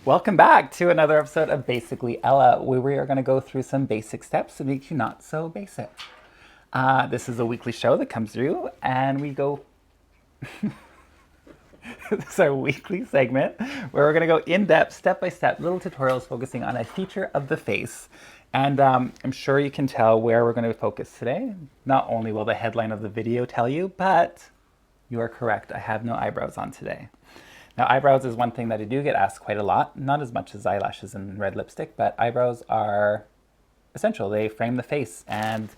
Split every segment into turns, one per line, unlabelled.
Welcome back to another episode of Basically Ella, where we are going to go through some basic steps to make you not so basic. This is a weekly show that comes through, and we go. This is our weekly segment where we're going to go in depth, step by step, little tutorials focusing on a feature of the face. And I'm sure you can tell where we're going to focus today. Not only will the headline of the video tell you, but you are correct. I have no eyebrows on today. Now, eyebrows is one thing that I do get asked quite a lot, not as much as eyelashes and red lipstick, but eyebrows are essential. They frame the face, and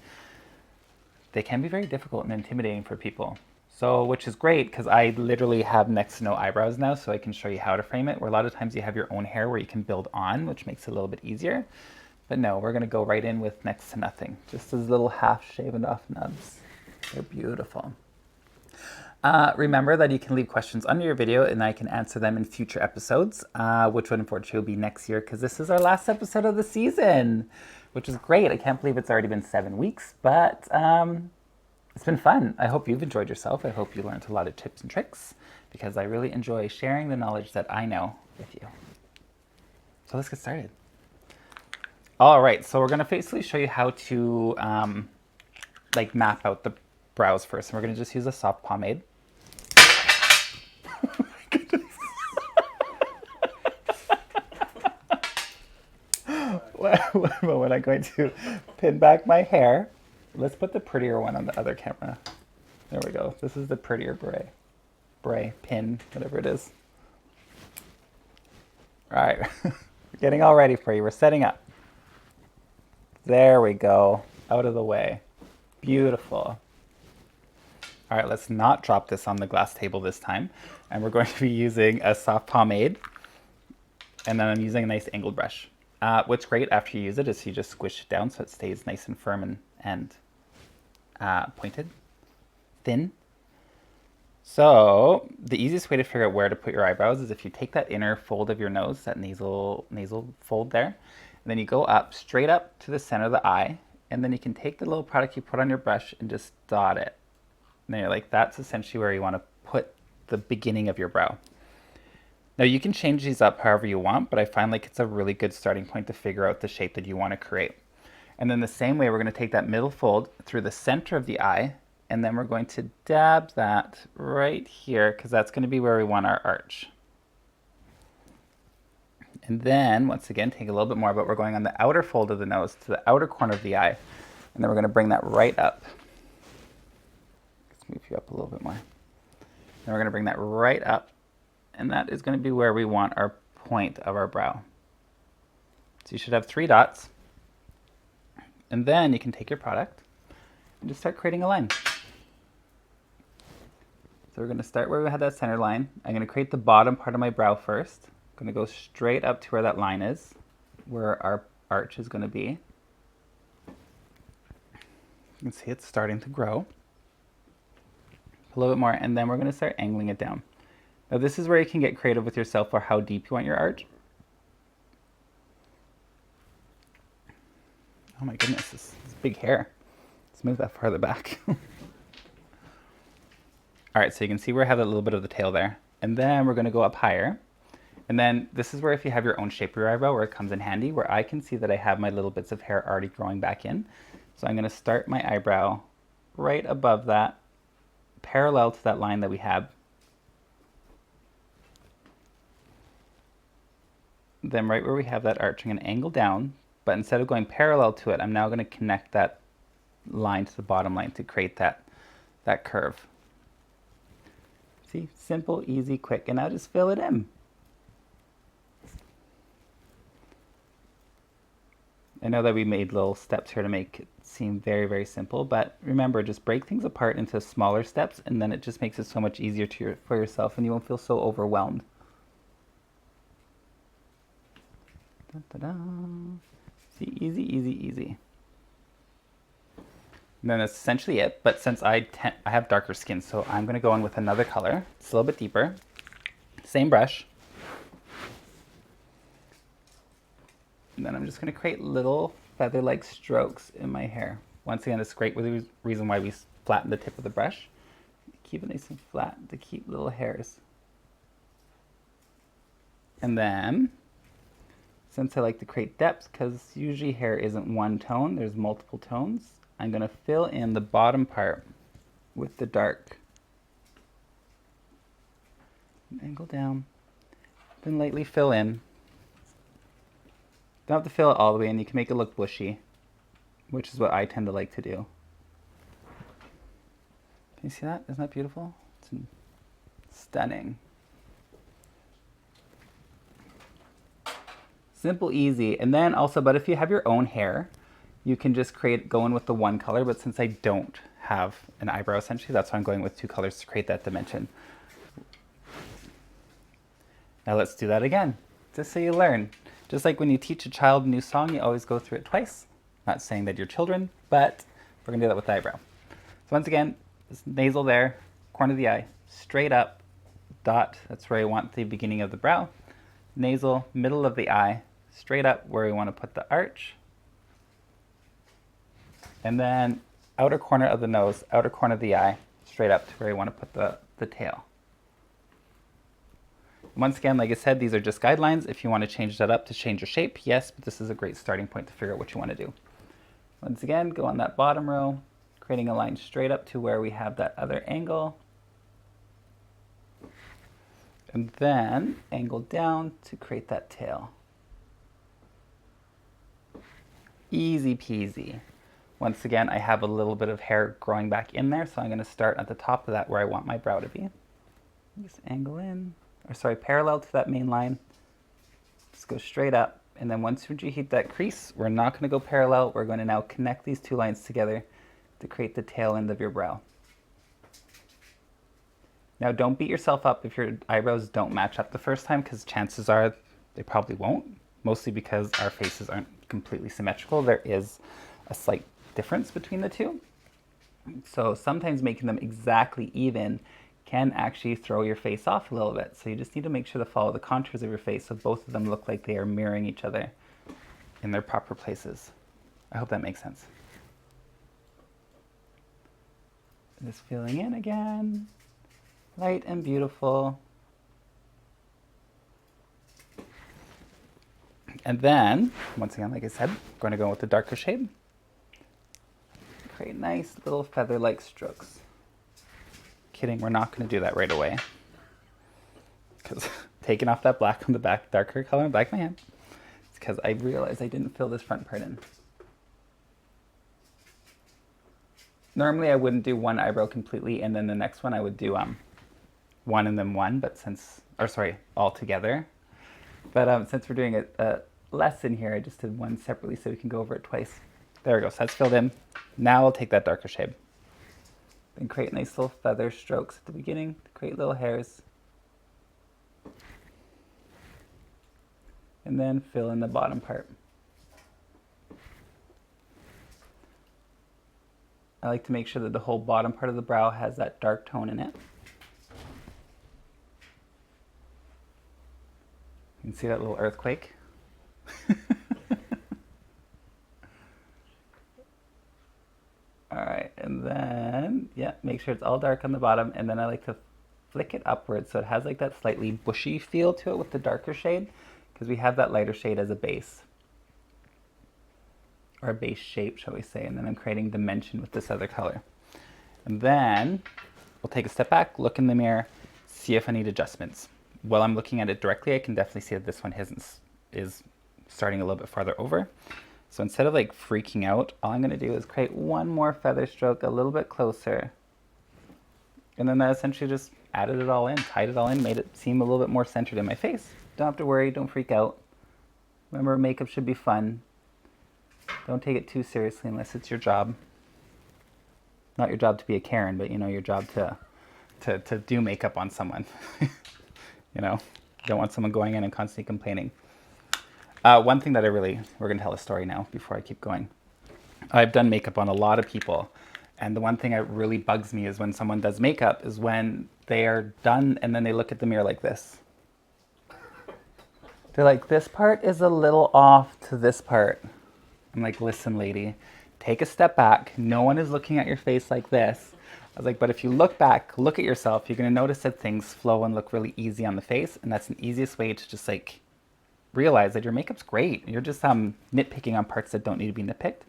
they can be very difficult and intimidating for people. So, which is great, because I literally have next to no eyebrows now, so I can show you how to frame it, where a lot of times you have your own hair where you can build on, which makes it a little bit easier. But no, we're going to go right in with next to nothing. Just those little half shaven off nubs. They're beautiful. Remember that you can leave questions under your video and I can answer them in future episodes, which would unfortunately be next year because this is our last episode of the season, which is great. I can't believe it's already been 7 weeks, but it's been fun. I hope you've enjoyed yourself. I hope you learned a lot of tips and tricks because I really enjoy sharing the knowledge that I know with you. So let's get started. All right, so we're going to basically show you how to map out the brows first. And we're going to just use a soft pomade. Oh my goodness. One moment, I'm going to pin back my hair. Let's put the prettier one on the other camera. There we go. This is the prettier pin, whatever it is. All right, we're getting all ready for you. We're setting up. There we go, out of the way. Beautiful. All right, let's not drop this on the glass table this time. And we're going to be using a soft pomade. And then I'm using a nice angled brush. What's great after you use it is you just squish it down so it stays nice and firm and pointed, thin. So the easiest way to figure out where to put your eyebrows is if you take that inner fold of your nose, that nasal fold there, and then you go up, straight up to the center of the eye, and then you can take the little product you put on your brush and just dot it. And then you're like, that's essentially where you want to put the beginning of your brow. Now you can change these up however you want, but I find like it's a really good starting point to figure out the shape that you want to create. And then the same way, we're going to take that middle fold through the center of the eye, and then we're going to dab that right here, because that's going to be where we want our arch. And then, once again, take a little bit more, but we're going on the outer fold of the nose to the outer corner of the eye. And then we're going to bring that right up. Let's move you up a little bit more. Then we're going to bring that right up. And that is going to be where we want our point of our brow. So you should have 3 dots. And then you can take your product and just start creating a line. So we're going to start where we had that center line. I'm going to create the bottom part of my brow first. I'm going to go straight up to where that line is, where our arch is going to be. You can see it's starting to grow. A little bit more, and then we're going to start angling it down. Now this is where you can get creative with yourself for how deep you want your arch. Oh my goodness, this big hair. Let's move that farther back. All right, so you can see where I have a little bit of the tail there. And then we're going to go up higher. And then this is where if you have your own shape of your eyebrow, where it comes in handy, where I can see that I have my little bits of hair already growing back in. So I'm going to start my eyebrow right above that, parallel to that line that we have. Then right where we have that arch, I'm going to angle down, but instead of going parallel to it, I'm now going to connect that line to the bottom line to create that curve. See, simple, easy, quick, and now just fill it in. I know that we made little steps here to make it seem very, very simple, but remember, just break things apart into smaller steps, and then it just makes it so much easier for yourself, and you won't feel so overwhelmed. Da-da-da. See, easy, easy, easy. And then that's essentially it, but since I have darker skin, so I'm going to go in with another color. It's a little bit deeper. Same brush. And then I'm just going to create little feather-like strokes in my hair. Once again, it's great with the reason why we flatten the tip of the brush. Keep it nice and flat to keep little hairs. And then since I like to create depth, because usually hair isn't one tone, there's multiple tones, I'm going to fill in the bottom part with the dark. Angle down, then lightly fill in. Don't have to fill it all the way in, you can make it look bushy, which is what I tend to like to do. Can you see that? Isn't that beautiful? It's stunning. Simple, easy. And then also, but if you have your own hair, you can just go in with the one color, but since I don't have an eyebrow essentially, that's why I'm going with two colors to create that dimension. Now let's do that again, just so you learn. Just like when you teach a child a new song, you always go through it twice. Not saying that you're children, but we're gonna do that with the eyebrow. So once again, this nasal there, corner of the eye, straight up, dot, that's where I want the beginning of the brow. Nasal, middle of the eye, straight up where we want to put the arch. And then outer corner of the nose, outer corner of the eye, straight up to where we want to put the tail. Once again, like I said, these are just guidelines. If you want to change that up to change your shape, yes, but this is a great starting point to figure out what you want to do. Once again, go on that bottom row, creating a line straight up to where we have that other angle. And then angle down to create that tail. Easy peasy. Once again, I have a little bit of hair growing back in there, so I'm going to start at the top of that where I want my brow to be. Just angle in, or sorry, parallel to that main line. Just go straight up, and then once you hit that crease, we're not going to go parallel. We're going to now connect these two lines together to create the tail end of your brow. Now don't beat yourself up if your eyebrows don't match up the first time, because chances are they probably won't, mostly because our faces aren't completely symmetrical. There is a slight difference between the two. So sometimes making them exactly even can actually throw your face off a little bit. So you just need to make sure to follow the contours of your face so both of them look like they are mirroring each other in their proper places. I hope that makes sense. Just filling in again. Light and beautiful. And then, once again, like I said, I'm going to go with the darker shade. Create nice little feather-like strokes. Kidding, we're not going to do that right away. Because taking off that black on the back, darker color on the back of my hand, it's because I realized I didn't fill this front part in. Normally I wouldn't do one eyebrow completely and then the next one I would do one and then one, but since, or sorry, all together. But since we're doing a lesson here, I just did one separately so we can go over it twice. There we go, so that's filled in. Now I'll take that darker shade. Then create nice little feather strokes at the beginning to create little hairs. And then fill in the bottom part. I like to make sure that the whole bottom part of the brow has that dark tone in it. You can see that little earthquake. All right, and then, yeah, make sure it's all dark on the bottom, and then I like to flick it upwards so it has like that slightly bushy feel to it with the darker shade, because we have that lighter shade as a base. Or a base shape, shall we say, and then I'm creating dimension with this other color. And then we'll take a step back, look in the mirror, see if I need adjustments. While I'm looking at it directly, I can definitely see that this one is starting a little bit farther over. So instead of like freaking out, all I'm going to do is create one more feather stroke a little bit closer. And then that essentially just added it all in, tied it all in, made it seem a little bit more centered in my face. Don't have to worry, don't freak out. Remember, makeup should be fun. Don't take it too seriously unless it's your job. Not your job to be a Karen, but you know, your job to do makeup on someone. You know, you don't want someone going in and constantly complaining. One thing that we're going to tell a story now before I keep going. I've done makeup on a lot of people, and the one thing that really bugs me is when someone does makeup is when they are done and then they look at the mirror like this. They're like, this part is a little off to this part. I'm like, listen, lady, take a step back. No one is looking at your face like this. I was like, but if you look back, look at yourself, you're going to notice that things flow and look really easy on the face, and that's an easiest way to just like realize that your makeup's great. You're just nitpicking on parts that don't need to be nitpicked.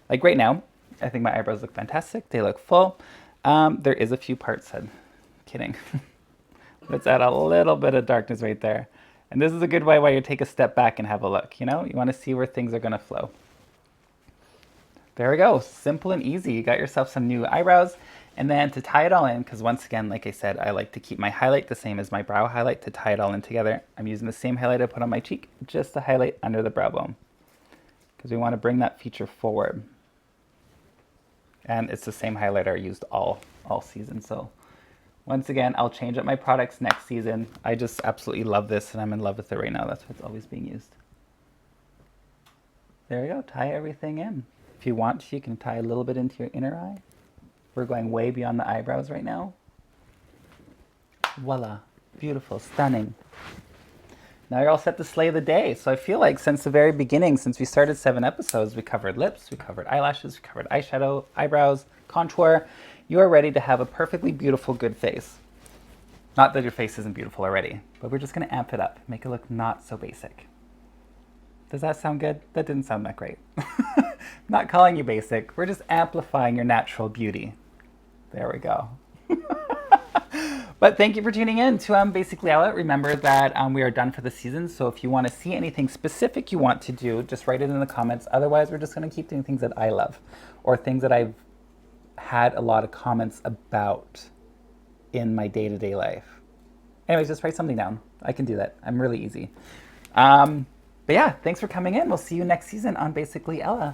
Like right now, I think my eyebrows look fantastic. They look full. There is a few parts that, kidding. Let's add a little bit of darkness right there. And this is a good way where you take a step back and have a look, you know? You want to see where things are going to flow. There we go. Simple and easy. You got yourself some new eyebrows. And then to tie it all in, because once again, like I said, I like to keep my highlight the same as my brow highlight to tie it all in together. I'm using the same highlight I put on my cheek, just to highlight under the brow bone. Because we want to bring that feature forward. And it's the same highlighter I used all season. So once again, I'll change up my products next season. I just absolutely love this and I'm in love with it right now. That's why it's always being used. There we go. Tie everything in. If you want, you can tie a little bit into your inner eye. We're going way beyond the eyebrows right now. Voila. Beautiful. Stunning. Now you're all set to slay the day. So I feel like since the very beginning, since we started 7 episodes, we covered lips, we covered eyelashes, we covered eyeshadow, eyebrows, contour. You are ready to have a perfectly beautiful, good face. Not that your face isn't beautiful already, but we're just going to amp it up, make it look not so basic. Does that sound good? That didn't sound that great. Not calling you basic. We're just amplifying your natural beauty. There we go. But thank you for tuning in to Basically Ella. Remember that we are done for the season. So if you want to see anything specific you want to do, just write it in the comments. Otherwise, we're just going to keep doing things that I love or things that I've had a lot of comments about in my day-to-day life. Anyways, just write something down. I can do that. I'm really easy. But yeah, thanks for coming in. We'll see you next season on Basically Ella.